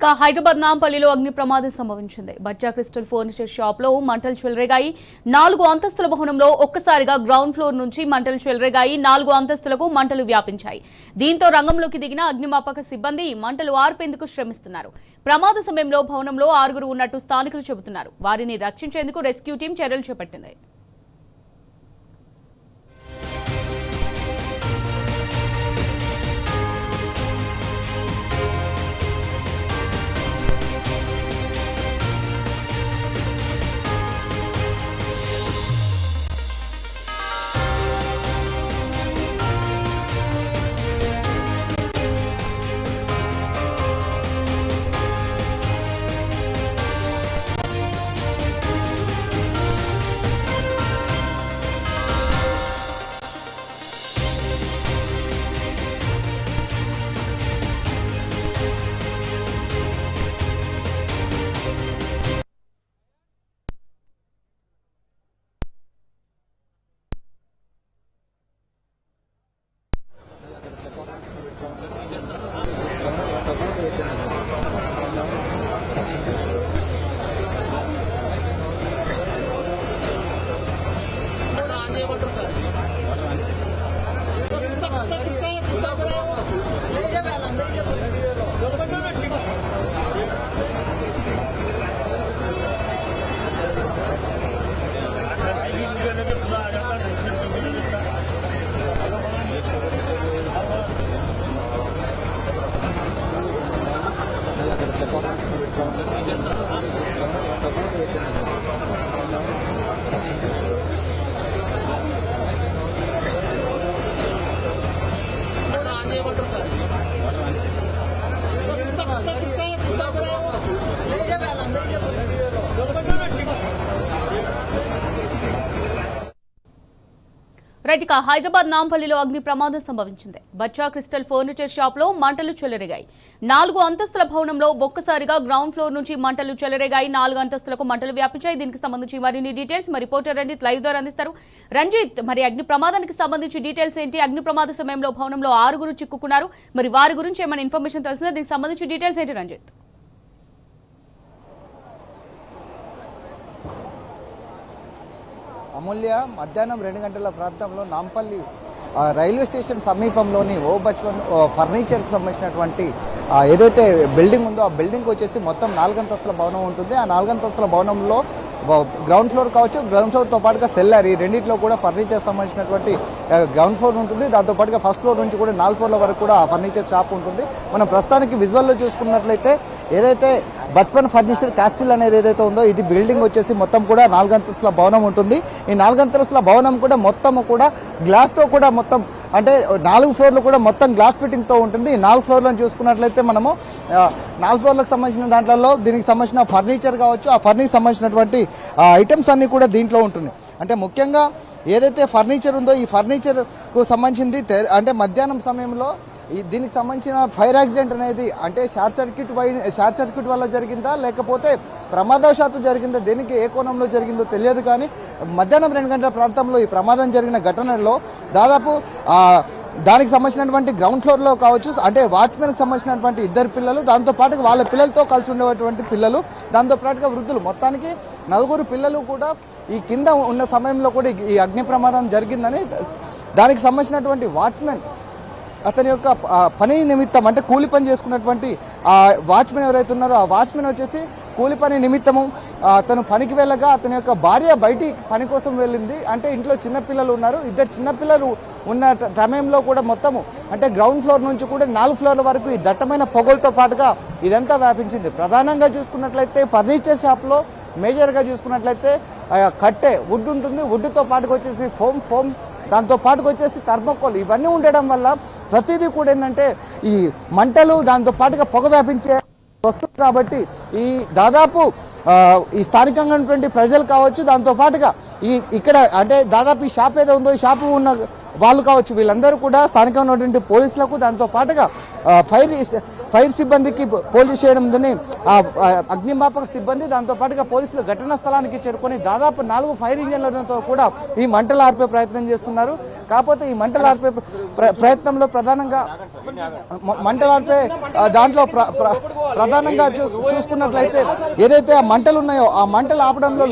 ఇక హైదరాబాద్ నాంపల్లిలో అగ్ని ప్రమాదం సంభవించింది. బచ్చా క్రిస్టల్ ఫర్నిచర్ షాప్ లో మంటలు చెలరేగాయి. 4 అంతస్తుల భవనంలో ఒక్కసారిగా గ్రౌండ్ ఫ్లోర్ నుంచి మంటలు చెలరేగాయి. 4 అంతస్తులకు మంటలు వ్యాపించాయి. దీంతో రంగంలోకి దిగిన అగ్నిమాపక సిబ్బంది మంటలు ఆర్పేందుకు శ్రమిస్తున్నారు. ప్రమాద సమయంలో భవనంలో 6 ఉన్నట్టు స్థానికులు చెబుతున్నారు. వారిని రక్షించేందుకు రెస్క్యూ టీం చర్యలు చేపట్టింది. రైట్, హైదరాబాద్ నాంపల్లిలో అగ్ని ప్రమాదం సంభవించింది. బచ్చా క్రిస్టల్ ఫర్నిచర్ షాప్ లో మంటలు చెలరేగాయి. 4 అంతస్తుల భవనంలో ఒక్కసారిగా గ్రౌండ్ ఫ్లోర్ నుంచి మంటలు చెలరేగాయి. 4 అంతస్తులకు మంటలు వ్యాపించాయి. దీనికి సంబంధించి మరిన్ని డీటెయిల్స్ మా రిపోర్టర్ రంజిత్ లైవ్ ద్వారా అందిస్తారు. రంజిత్, మరి అగ్ని ప్రమాదానికి సంబంధించి డీటెయిల్స్ ఏంటి? అగ్ని ప్రమాద సమయంలో భవనంలో 6 చిక్కుకున్నారు. మరి వారి గురించి ఏమైనా ఇన్ఫర్మేషన్ తెలిసిందా? దీనికి సంబంధించి డీటెయిల్స్ ఏంటి రంజిత్? అమూల్య, మధ్యాహ్నం 2 గంటల ప్రాంతంలో నాంపల్లి రైల్వే స్టేషన్ సమీపంలోని ఓ బచ్వన్ ఫర్నిచర్కి సంబంధించినటువంటి ఏదైతే బిల్డింగ్ ఉందో ఆ బిల్డింగ్కి వచ్చేసి మొత్తం 4 అంతస్తుల భవనం ఉంటుంది. ఆ 4 అంతస్తుల భవనంలో గ్రౌండ్ ఫ్లోర్ కావచ్చు, గ్రౌండ్ ఫ్లోర్తో పాటుగా సెల్లర్, ఈ రెండింటిలో కూడా ఫర్నిచర్ సంబంధించినటువంటి గ్రౌండ్ ఫ్లోర్ ఉంటుంది. దాంతో పాటుగా ఫస్ట్ ఫ్లోర్ నుంచి కూడా 4 ఫ్లోర్ల వరకు కూడా ఫర్నిచర్ షాప్ ఉంటుంది. మనం ప్రస్తుతానికి విజువల్లో చూసుకున్నట్లయితే ఏదైతే బచ్వన్ ఫర్నిచర్ క్యాస్టిల్ అనేది ఏదైతే ఉందో ఇది బిల్డింగ్ వచ్చేసి మొత్తం కూడా 4 అంతస్తుల భవనం ఉంటుంది. ఈ 4 అంతస్తుల భవనం కూడా మొత్తం కూడా గ్లాస్తో కూడా మొత్తం అంటే 4 ఫ్లోర్లు కూడా మొత్తం గ్లాస్ ఫిట్టింగ్తో ఉంటుంది. ఈ 4 ఫ్లోర్లను చూసుకున్నట్లయితే మనము 4 ఫ్లోర్లకు సంబంధించిన దాంట్లో దీనికి సంబంధించిన ఫర్నిచర్ కావచ్చు, ఆ ఫర్నిచర్ సంబంధించినటువంటి ఐటమ్స్ అన్నీ కూడా దీంట్లో ఉంటుంది. అంటే ముఖ్యంగా ఏదైతే ఫర్నిచర్ ఉందో ఈ ఫర్నిచర్కు సంబంధించింది అంటే మధ్యాహ్నం సమయంలో దీనికి సంబంధించిన ఫైర్ యాక్సిడెంట్ అనేది అంటే షార్ట్ సర్క్యూట్ వల్ల జరిగిందా లేకపోతే ప్రమాదవశాత్తు జరిగిందా, దేనికి ఏ కోణంలో జరిగిందో తెలియదు. కానీ మధ్యాహ్నం 2 గంటల ప్రాంతంలో ఈ ప్రమాదం జరిగిన ఘటనలో దాదాపు దానికి సంబంధించినటువంటి గ్రౌండ్ ఫ్లోర్లో కావచ్చు, అంటే వాచ్మెన్కి సంబంధించినటువంటి 2 పిల్లలు, దాంతోపాటుగా వాళ్ళ పిల్లలతో కలిసి ఉండేటువంటి పిల్లలు, దాంతోపాటుగా వృద్ధులు, మొత్తానికి 4 పిల్లలు కూడా ఈ కింద ఉన్న సమయంలో కూడా ఈ అగ్ని ప్రమాదం జరిగిందని దానికి సంబంధించినటువంటి వాచ్మెన్ అతని యొక్క పని నిమిత్తం అంటే కూలి పని చేసుకున్నటువంటి వాచ్మెన్ ఎవరైతే ఉన్నారో ఆ వాచ్మెన్ వచ్చేసి కూలి పని నిమిత్తము తను పనికి వెళ్ళగా అతని యొక్క భార్య బయటి పని కోసం వెళ్ళింది. అంటే ఇంట్లో చిన్నపిల్లలు ఉన్నారు. 2 చిన్నపిల్లలు ఉన్న సమయంలో కూడా మొత్తము అంటే గ్రౌండ్ ఫ్లోర్ నుంచి కూడా 4 ఫ్లోర్ల వరకు ఈ దట్టమైన పొగలతో పాటుగా ఇదంతా వ్యాపించింది. ప్రధానంగా చూసుకున్నట్లయితే ఫర్నిచర్ షాప్లో మేజర్గా చూసుకున్నట్లయితే కట్టె వుడ్ ఉంటుంది. వుడ్తో పాటుగా వచ్చేసి ఫోమ్ దాంతో పాటుకు వచ్చేసి థర్మోకోల్ ఇవన్నీ ఉండడం వల్ల ప్రతిదీ కూడా ఏంటంటే ఈ మంటలు దాంతో పాటుగా పొగ వ్యాపించే వస్తుంది. కాబట్టి ఈ దాదాపు ఈ స్థానికంగా ఉన్నటువంటి ప్రజలు కావచ్చు, దాంతో పాటుగా ఇక్కడ అంటే దాదాపు ఈ షాప్ ఏదో ఉందో ఈ షాపు ఉన్న వాళ్ళు కావచ్చు, వీళ్ళందరూ కూడా స్థానికంగా ఉన్నటువంటి పోలీసులకు దాంతో పాటుగా ఫైర్ సిబ్బందికి పోలీస్ చేయడంతోనే అగ్నిమాపక సిబ్బంది దాంతో పాటుగా పోలీసులు ఘటనా స్థలానికి చేరుకొని దాదాపు 4 ఫైర్ ఇంజన్లతో కూడా ఈ మంటలు ఆర్పే ప్రయత్నం చేస్తున్నారు. కాకపోతే ఈ మంటలు ఆర్పే ప్రయత్నంలో ప్రధానంగా దాంట్లో ప్రధానంగా చూసుకున్నట్లయితే ఏదైతే ఆ మంటలు ఉన్నాయో ఆ మంటలు ఆపడంలో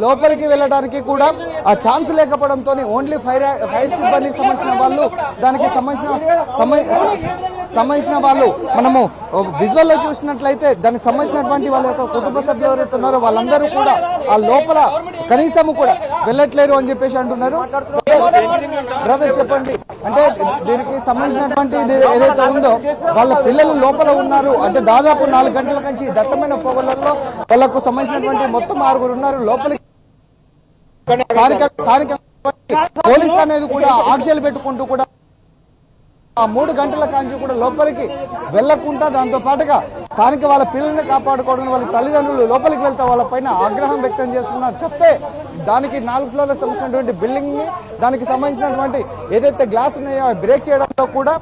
లోపలికి వెళ్ళడానికి కూడా ఆ ఛాన్స్ లేకపోవడంతో ఓన్లీ ఫైర్ సిబ్బందికి సంబంధించిన వాళ్ళు దానికి సంబంధించిన వాళ్ళు మనము విజువల్లో చూసినట్లయితే దానికి సంబంధించినటువంటి వాళ్ళ యొక్క కుటుంబ సభ్యులు ఎవరైతే ఉన్నారో వాళ్ళందరూ కూడా ఆ లోపల కనీసము కూడా వెళ్ళట్లేరు అని చెప్పేసి అంటున్నారు. బ్రదర్ చెప్పండి, అంటే దీనికి సంబంధించినటువంటి ఏదైతే ఉందో వాళ్ళ పిల్లలు లోపల ఉన్నారు, అంటే దాదాపు 4 గంటల నుంచి దట్టమైన పొగలలో వాళ్ళకు సంబంధించినటువంటి మొత్తం 6 ఉన్నారు లోపలికి. స్థానిక పోలీసు అనేది కూడా ఆంక్షలు పెట్టుకుంటూ కూడా ఆ 3 గంటల కాంచి కూడా లోపలికి వెళ్లకుండా దాంతో పాటుగా స్థానిక వాళ్ళ పిల్లల్ని కాపాడుకోవడం వాళ్ళ తల్లిదండ్రులు లోపలికి వెళ్తే వాళ్ళ పైన ఆగ్రహం వ్యక్తం చేస్తున్నారు. చెప్తే దానికి 4 ఫ్లోర్లకు సంబంధించినటువంటి బిల్డింగ్ ని దానికి సంబంధించినటువంటి ఏదైతే గ్లాస్ ఉన్నాయో బ్రేక్ చేయడంలో కూడా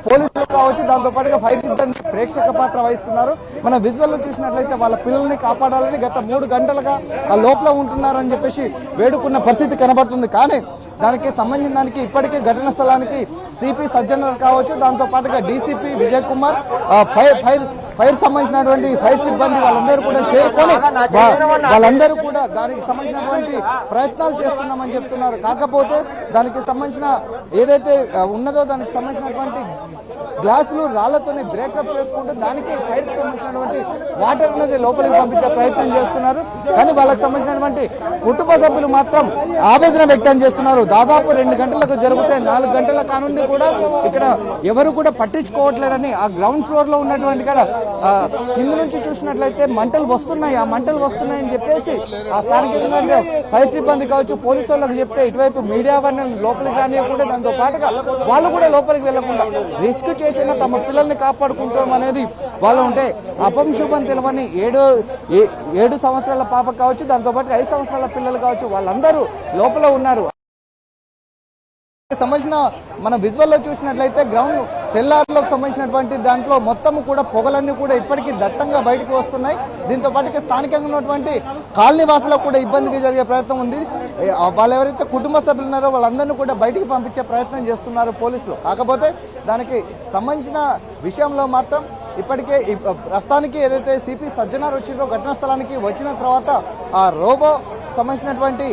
పోలీసులు కావచ్చు, దాంతో పాటుగా ఫైర్ సిబ్బంది ప్రేక్షక పాత్ర వహిస్తున్నారు. మనం విజువల్లో చూసినట్లయితే వాళ్ళ పిల్లల్ని కాపాడాలని గత 3 గంటలుగా ఆ లోపల ఉంటున్నారని చెప్పేసి వేడుకున్న పరిస్థితి కనబడుతుంది. కానీ దానికి సంబంధించిన దానికి ఇప్పటికే ఘటనా స్థలానికి సిపి సజ్జనర్ కావచ్చు, దాంతో పాటుగా డీసీపీ విజయ్ కుమార్, ఫైర్ సంబంధించినటువంటి ఫైర్ సిబ్బంది వాళ్ళందరూ కూడా చేరుకొని వాళ్ళందరూ కూడా దానికి సంబంధించినటువంటి ప్రయత్నాలు చేస్తున్నామని చెప్తున్నారు. కాకపోతే దానికి సంబంధించిన ఏదైతే ఉన్నదో దానికి సంబంధించినటువంటి గ్లాసులు రాళ్లతోనే బ్రేకప్ చేసుకుంటూ దానికి ఫైర్ సంబంధించినటువంటి వాటర్ అనేది లోపలికి పంపించే ప్రయత్నం చేస్తున్నారు. కానీ వాళ్ళకి సంబంధించినటువంటి కుటుంబ సభ్యులు మాత్రం ఆవేదన వ్యక్తం చేస్తున్నారు. దాదాపు 2 గంటలకు జరిగితే 4 గంటల కానుంది కూడా ఇక్కడ ఎవరు కూడా పట్టించుకోవట్లేరని ఆ గ్రౌండ్ ఫ్లోర్ లో ఉన్నటువంటి కూడా కింద నుంచి చూసినట్లయితే మంటలు వస్తున్నాయి, ఆ మంటలు వస్తున్నాయని చెప్పేసి ఆ స్థానికంగా ఫైర్ సిబ్బంది కావచ్చు పోలీసు వాళ్ళకి చెప్తే ఇటువైపు మీడియా వారిని లోపలికి రానియకుండా దాంతో పాటుగా వాళ్ళు కూడా లోపలికి వెళ్లకుండా రిస్క్ చేసిన తమ పిల్లల్ని కాపాడుకుంటాం అనేది వాళ్ళు ఉంటే అపంశుభం తెలవని 7 సంవత్సరాల పాప కావచ్చు, దాంతో పాటు 5 సంవత్సరాల పిల్లలు కావచ్చు, వాళ్ళందరూ లోపల ఉన్నారు. సంబంధించిన మన విజువల్లో చూసినట్లయితే గ్రౌండ్ సెల్లార్లకు సంబంధించినటువంటి దాంట్లో మొత్తం కూడా పొగలన్నీ కూడా ఇప్పటికీ దట్టంగా బయటకు వస్తున్నాయి. దీంతో పాటుగా స్థానికంగా ఉన్నటువంటి కాలనీ వాసులకు కూడా ఇబ్బందిగా జరిగే ప్రయత్నం ఉంది. వాళ్ళు ఎవరైతే కుటుంబ సభ్యులు ఉన్నారో వాళ్ళందరినీ కూడా బయటికి పంపించే ప్రయత్నం చేస్తున్నారు పోలీసులు. కాకపోతే దానికి సంబంధించిన విషయంలో మాత్రం ఇప్పటికే ప్రస్తుతానికి ఏదైతే సిపి సజ్జనార్ వచ్చిందో ఘటనా స్థలానికి వచ్చిన తర్వాత ఆ రోబో సంబంధించినటువంటి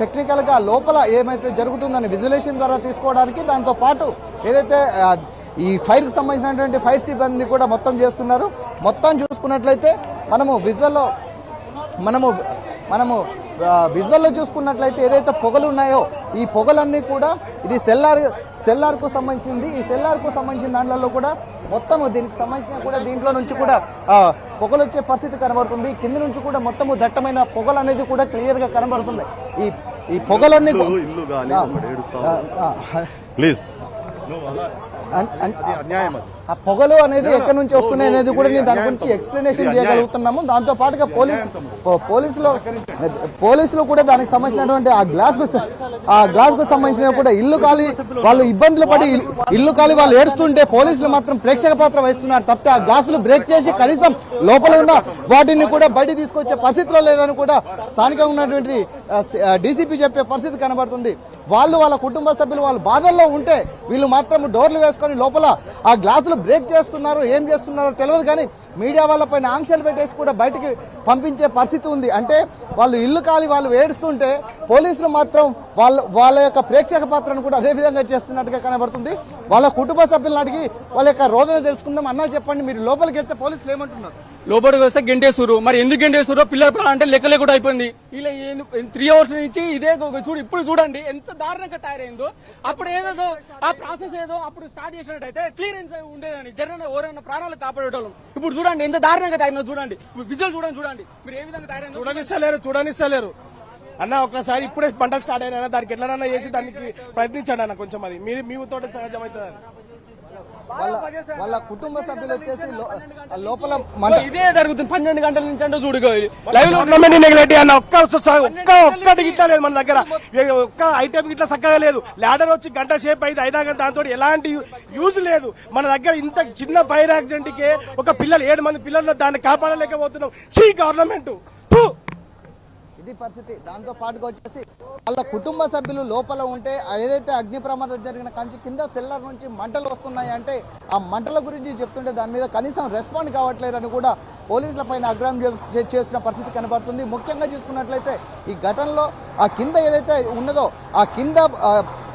టెక్నికల్ గా లోపల ఏమైతే జరుగుతుందని విజువలేషన్ ద్వారా తీసుకోవడానికి, దాంతో పాటు ఏదైతే ఈ ఫైర్ కు సంబంధించినటువంటి ఫైర్ సిబ్బంది కూడా మొత్తం చేస్తున్నారు. మొత్తం చూసుకున్నట్లయితే మనము విజువల్లో చూసుకున్నట్లయితే ఏదైతే పొగలు ఉన్నాయో ఈ పొగలన్నీ కూడా ఇది సెల్లార్ కు సంబంధించింది. ఈ సెల్లార్ కు సంబంధించిన దాంట్లో కూడా మొత్తము దీనికి సంబంధించిన కూడా దీంట్లో నుంచి కూడా పొగలు వచ్చే పరిస్థితి కనబడుతుంది. కింద నుంచి కూడా మొత్తము దట్టమైన పొగలు అనేది కూడా క్లియర్ గా కనబడుతుంది. ఈ పొగలన్నీ ఆ పొగలు అనేది ఎక్కడి నుంచి వస్తున్నాయి అనేది కూడా నేను దాని గురించి ఎక్స్ప్లెనేషన్ చేయగలుగుతున్నాము. దాంతో పాటుగా పోలీసులు కూడా దానికి సంబంధించినటువంటి ఆ గ్లాస్ కు సంబంధించిన కూడా ఇల్లు కాలి వాళ్ళు ఇబ్బందులు పడి ఇల్లు కాలి వాళ్ళు ఏడుస్తుంటే పోలీసులు మాత్రం ప్రేక్షక పాత్ర వహిస్తున్నారు తప్పితే ఆ గ్లాసులు బ్రేక్ చేసి కనీసం లోపల ఉన్న వాటిని కూడా బయట తీసుకొచ్చే పరిస్థితిలో లేదని కూడా స్థానికంగా ఉన్నటువంటి డీసీపీ చెప్పే పరిస్థితి కనబడుతుంది. వాళ్ళ కుటుంబ సభ్యులు వాళ్ళ బాధల్లో ఉంటే వీళ్ళు మాత్రం డోర్లు వేసుకొని లోపల ఆ గ్లాసులు బ్రేక్ చేస్తున్నారు. ఏం చేస్తున్నారో తెలియదు, కానీ మీడియా వాళ్ళపైన ఆంక్షలు పెట్టేసి కూడా బయటికి పంపించే పరిస్థితి ఉంది. అంటే వాళ్ళు ఇల్లు కాలి వాళ్ళు ఏడుస్తుంటే పోలీసులు మాత్రం వాళ్ళ యొక్క ప్రేక్షక పాత్రను కూడా అదే విధంగా చేస్తున్నట్టుగా కనబడుతుంది. వాళ్ళ కుటుంబ సభ్యులను అడిగి వాళ్ళ యొక్క రోదన తెలుసుకుందాం. అన్నా చెప్పండి, మీరు లోపలికి వెళ్తే పోలీసులు ఏమంటున్నారు? లోపలికి వస్తే గెంటేశ్వరు, మరి ఎందుకు గెంటేశ్వరు పిల్లల ప్రాణం అంటే లెక్క లేకుండా అయిపోయింది. ఇలా 3 అవర్స్ నుంచి ఇదే ఇప్పుడు చూడండి ఎంత దారుణంగా తయారైందో. అప్పుడు ఏదో ఆ ప్రాసెస్ ఏదో అప్పుడు స్టార్ట్ చేసినట్టయితే క్లియరెన్స్ ఉండేదని జరిగిన ఎవరైనా ప్రాణాలు కాపాడేటోళ్ళం. ఇప్పుడు చూడండి ఎంత దారుణంగా తయారైందో చూడండి. విజువల్ చూడండి మీరు ఏ విధంగా తయారైందో చూడనిస్తలేరు అన్న. ఒక్కసారి ఇప్పుడే పంటకు స్టార్ట్ అయినా దానికి ఎట్లనన్నా చేసి దానికి ప్రయత్నించండి అన్న. కొంచెం అది మీ తోట సహజమవుతుంది. వాళ్ళ కుటుంబ సభ్యులు వచ్చేసి లోపల మంట ఇదే జరుగుతుంది 12 గంటల నుంచి అంటే చూడు లైవ్ లో ఉన్నమని నెగ్లెక్ట్ అన్న ఒక్కటి గిట్లా లేదు మన దగ్గర ఒక్క ఐటమ్ గిట్లా చక్కగా లేదు లాడర్ వచ్చి గంట సేపు అయితే అయినా కానీ దాంతో ఎలాంటి యూజ్ లేదు మన దగ్గర ఇంత చిన్న ఫైర్ యాక్సిడెంట్ కి ఒక పిల్లలు 7 మంది పిల్లలు దాన్ని కాపాడలేకపోతున్నాం గవర్నమెంట్ ఇది పరిస్థితి. దాంతో పాటుగా వచ్చేసి వాళ్ళ కుటుంబ సభ్యులు లోపల ఉంటే ఏదైతే అగ్ని ప్రమాదం జరిగిన కంచి కింద సెల్లర్ నుంచి మంటలు వస్తున్నాయి అంటే ఆ మంటల గురించి చెప్తుంటే దాని మీద కనీసం రెస్పాండ్ కావట్లేదని కూడా పోలీసుల పైన అగ్రహం చేసిన పరిస్థితి కనబడుతుంది. ముఖ్యంగా చూసుకున్నట్లయితే ఈ ఘటనలో ఆ కింద ఏదైతే ఉన్నదో ఆ కింద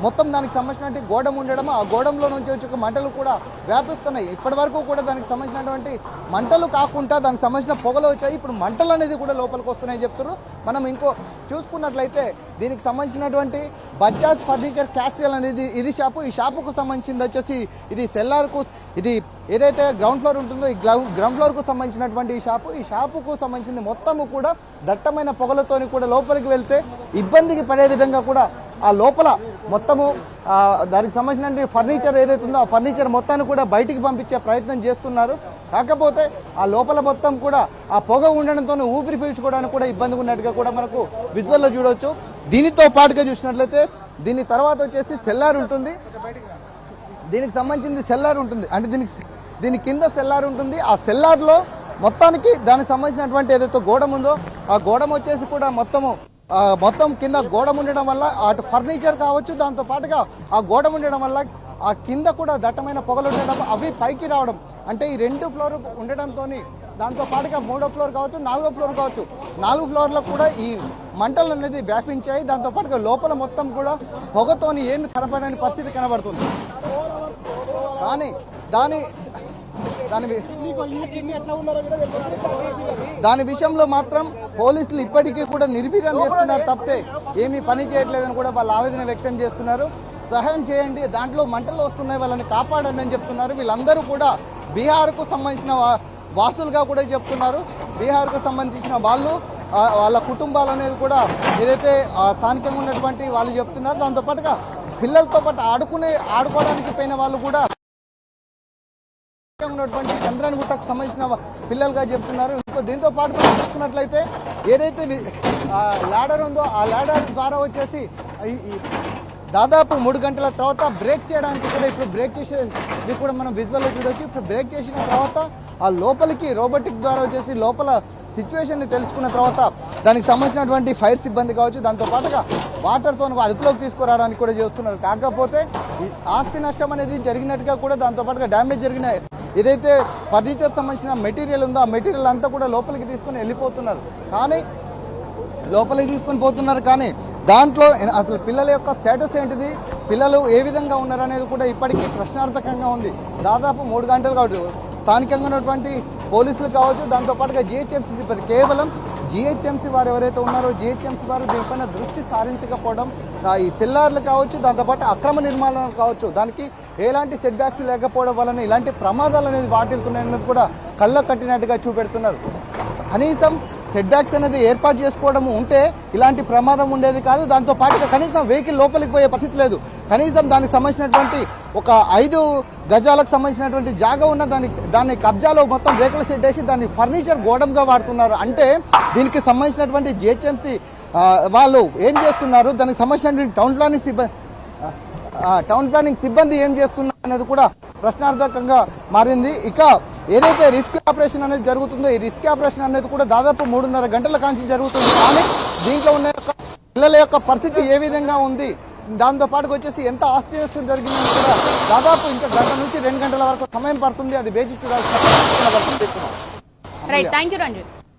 మొత్తం దానికి సంబంధించినటువంటి గోడం ఉండడం, ఆ గోడంలో నుంచి వచ్చే మంటలు కూడా వ్యాపిస్తున్నాయి. ఇప్పటి వరకు కూడా దానికి సంబంధించినటువంటి మంటలు కాకుండా దానికి సంబంధించిన పొగలు వచ్చాయి. ఇప్పుడు మంటలు అనేది కూడా లోపలికి వస్తున్నాయని చెప్తున్నారు. మనం ఇంకో చూసుకున్నట్లయితే దీనికి సంబంధించినటువంటి బజాజ్ ఫర్నిచర్ క్యాస్ట్రియల్ అనేది ఇది షాపు. ఈ షాపుకు సంబంధించింది వచ్చేసి ఇది సెల్లార్కు, ఇది ఏదైతే గ్రౌండ్ ఫ్లోర్ ఉంటుందో ఈ గ్రౌండ్ ఫ్లోర్కు సంబంధించినటువంటి ఈ షాపుకు సంబంధించింది మొత్తము కూడా దట్టమైన పొగలతోని కూడా లోపలికి వెళ్తే ఇబ్బందికి పడే విధంగా కూడా ఆ లోపల మొత్తము దానికి సంబంధించిన ఫర్నిచర్ ఏదైతే ఉందో ఆ ఫర్నిచర్ మొత్తాన్ని కూడా బయటికి పంపించే ప్రయత్నం చేస్తున్నారు. కాకపోతే ఆ లోపల మొత్తం కూడా ఆ పొగ ఉండడంతో ఊపిరి పీల్చుకోవడానికి కూడా ఇబ్బందిగా ఉన్నట్టుగా కూడా మనకు విజువల్లో చూడవచ్చు. దీనితో పాటుగా చూసినట్లయితే దీని తర్వాత వచ్చేసి సెల్లార్ ఉంటుంది. దీనికి సంబంధించింది సెల్లార్ ఉంటుంది, అంటే దీని కింద సెల్లార్ ఉంటుంది. ఆ సెల్లార్లో మొత్తానికి దానికి సంబంధించినటువంటి ఏదైతే గోడం ఉందో ఆ గోడం వచ్చేసి కూడా మొత్తం కింద గోడం ఉండడం వల్ల అటు ఫర్నిచర్ కావచ్చు, దాంతో పాటుగా ఆ గోడం ఉండడం వల్ల ఆ కింద కూడా దట్టమైన పొగలు ఉండడం, అవి పైకి రావడం, అంటే ఈ 2 ఫ్లోర్ ఉండడంతో దాంతో పాటుగా 3వ ఫ్లోర్ కావచ్చు, 4వ ఫ్లోర్ కావచ్చు, 4 ఫ్లోర్లో కూడా ఈ మంటలు అనేది వ్యాపించాయి. దాంతో పాటుగా లోపల మొత్తం కూడా పొగతోని ఏమి కనపడని పరిస్థితి కనబడుతుంది. కానీ దాని విషయంలో మాత్రం పోలీసులు ఇప్పటికీ కూడా నిర్వీర్యం చేస్తున్నారు తప్పితే ఏమీ పని చేయట్లేదని కూడా వాళ్ళు ఆవేదన వ్యక్తం చేస్తున్నారు. సహాయం చేయండి, దాంట్లో మంటలు వస్తున్నాయి, వాళ్ళని కాపాడండి అని చెప్తున్నారు. వీళ్ళందరూ కూడా బీహార్కు సంబంధించిన వాసులుగా కూడా చెప్తున్నారు. బీహార్కు సంబంధించిన వాళ్ళ కుటుంబాలు అనేది కూడా ఏదైతే స్థానికంగా ఉన్నటువంటి వాళ్ళు చెప్తున్నారు. దాంతోపాటుగా పిల్లలతో పాటు ఆడుకోవడానికి పోయిన వాళ్ళు కూడా ఉన్నటువంటి చంద్రానిగుట్టకు సంబంధించిన పిల్లలుగా చెప్తున్నారు. ఇంకో దీంతో పాటు మనం చూసుకున్నట్లయితే ఏదైతే ల్యాడర్ ఉందో ఆ ల్యాడర్ ద్వారా వచ్చేసి దాదాపు 3 గంటల తర్వాత బ్రేక్ చేయడానికి కూడా ఇప్పుడు బ్రేక్ చేసేది కూడా మనం విజువల్లో చూడవచ్చు. ఇప్పుడు బ్రేక్ చేసిన తర్వాత ఆ లోపలికి రోబోటిక్ ద్వారా వచ్చేసి లోపల సిచ్యువేషన్ని తెలుసుకున్న తర్వాత దానికి సంబంధించినటువంటి ఫైర్ సిబ్బంది కావచ్చు, దాంతో పాటుగా వాటర్తో అదుపులోకి తీసుకురావడానికి కూడా చేస్తున్నారు. కాకపోతే ఆస్తి నష్టం అనేది జరిగినట్టుగా కూడా దాంతో పాటుగా డ్యామేజ్ జరిగిన ఏదైతే ఫర్నిచర్ సంబంధించిన మెటీరియల్ ఉందో ఆ మెటీరియల్ అంతా కూడా లోపలికి తీసుకొని వెళ్ళిపోతున్నారు. కానీ దాంట్లో అసలు పిల్లల యొక్క స్టేటస్ ఏంటిది, పిల్లలు ఏ విధంగా ఉన్నారు అనేది కూడా ఇప్పటికీ ప్రశ్నార్థకంగా ఉంది. దాదాపు 3 గంటలు కావచ్చు స్థానికంగా ఉన్నటువంటి పోలీసులు కావచ్చు, దాంతోపాటుగా జిహెచ్ఎంసీ సిబ్బంది, కేవలం జిహెచ్ఎంసీ వారు ఎవరైతే ఉన్నారో జిహెచ్ఎంసీ వారు దీనిపైన దృష్టి సారించకపోవడం, ఈ సెల్లార్లు కావచ్చు, దాంతోపాటు అక్రమ నిర్మాణాలు కావచ్చు, దానికి ఎలాంటి సెట్ బ్యాక్స్ లేకపోవడం వలన ఇలాంటి ప్రమాదాలు అనేది వాటిల్తున్నాయన్నది కూడా కళ్ళ కట్టినట్టుగా చూపెడుతున్నారు. కనీసం సెట్ బ్యాక్స్ అనేది ఏర్పాటు చేసుకోవడం ఉంటే ఇలాంటి ప్రమాదం ఉండేది కాదు. దాంతో పాటుగా కనీసం వెహికల్ లోపలికి పోయే పరిస్థితి లేదు. కనీసం దానికి సంబంధించినటువంటి ఒక 5 గజాలకు సంబంధించినటువంటి జాగా ఉన్న దాన్ని కబ్జాలో మొత్తం రేకుల షెడ్ వేసి దాన్ని ఫర్నిచర్ గోడంగా వాడుతున్నారు. అంటే దీనికి సంబంధించినటువంటి జిహెచ్ఎంసీ వాళ్ళు ఏం చేస్తున్నారు, దానికి సంబంధించినటువంటి టౌన్ ప్లానింగ్ సిబ్బంది ఏం చేస్తున్నారు అనేది కూడా ప్రశ్నార్థకంగా మారింది. ఇక ఏదైతే రిస్క్ ఆపరేషన్ అనేది జరుగుతుందో ఈ రిస్క్ ఆపరేషన్ అనేది కూడా దాదాపు 3.5 గంటల కాంచి జరుగుతుంది. కానీ దీంట్లో ఉన్న పిల్లల యొక్క పరిస్థితి ఏ విధంగా ఉంది, దాంతో పాటుకు వచ్చేసి ఎంత ఆస్తి నష్టం జరిగిందని కూడా దాదాపు ఇంకా 1 గంట నుంచి 2 గంటల వరకు సమయం పడుతుంది. అది వేచి చూడాల్సిన. Right, thank you Ranjith.